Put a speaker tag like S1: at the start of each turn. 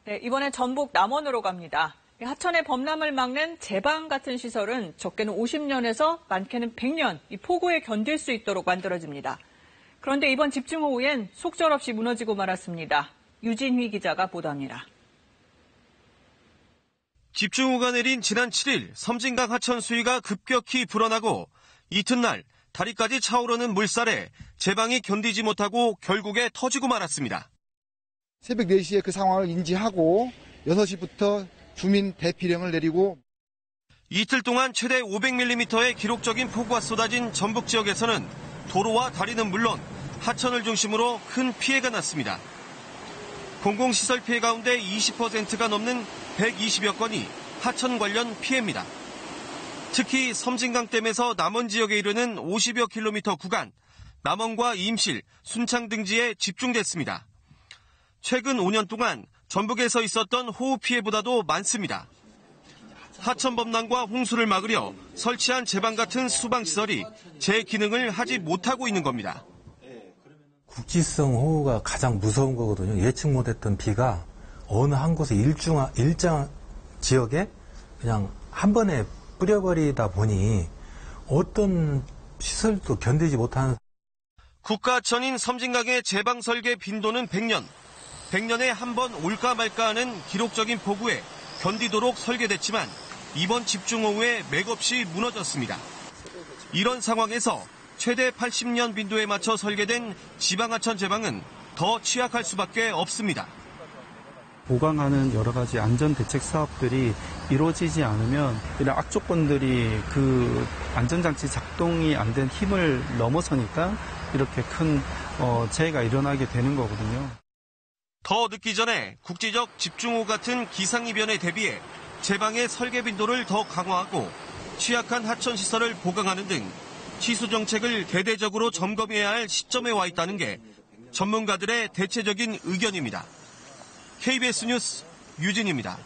S1: 네, 이번엔 전북 남원으로 갑니다. 하천의 범람을 막는 제방 같은 시설은 적게는 50년에서 많게는 100년 이 폭우에 견딜 수 있도록 만들어집니다. 그런데 이번 집중호우엔 속절없이 무너지고 말았습니다. 유진휘 기자가 보도합니다.
S2: 집중호우가 내린 지난 7일 섬진강 하천 수위가 급격히 불어나고 이튿날 다리까지 차오르는 물살에 제방이 견디지 못하고 결국에 터지고 말았습니다.
S3: 새벽 4시에 그 상황을 인지하고 6시부터 주민 대피령을 내리고
S2: 이틀 동안 최대 500mm의 기록적인 폭우가 쏟아진 전북 지역에서는 도로와 다리는 물론 하천을 중심으로 큰 피해가 났습니다. 공공시설 피해 가운데 20%가 넘는 120여 건이 하천 관련 피해입니다. 특히 섬진강댐에서 남원 지역에 이르는 50여 킬로미터 구간, 남원과 임실, 순창 등지에 집중됐습니다. 최근 5년 동안 전북에서 있었던 호우 피해보다도 많습니다. 하천 범람과 홍수를 막으려 설치한 제방 같은 수방시설이 제 기능을 하지 못하고 있는 겁니다.
S4: 국지성 호우가 가장 무서운 거거든요. 예측 못했던 비가 어느 한 곳에 일정 지역에 그냥 한 번에 뿌려버리다 보니 어떤 시설도 견디지 못하는.
S2: 국가하천인 섬진강의 제방 설계 빈도는 100년. 100년에 한 번 올까 말까 하는 기록적인 폭우에 견디도록 설계됐지만 이번 집중호우에 맥없이 무너졌습니다. 이런 상황에서 최대 80년 빈도에 맞춰 설계된 지방하천 제방은 더 취약할 수밖에 없습니다.
S5: 보강하는 여러 가지 안전대책 사업들이 이루어지지 않으면 이런 악조건들이 그 안전장치 작동이 안 된 힘을 넘어서니까 이렇게 큰 재해가 일어나게 되는 거거든요.
S2: 더 늦기 전에 국지적 집중호우 같은 기상이변에 대비해 제방의 설계 빈도를 더 강화하고 취약한 하천 시설을 보강하는 등 시수 정책을 대대적으로 점검해야 할 시점에 와 있다는 게 전문가들의 대체적인 의견입니다. KBS 뉴스 유진입니다.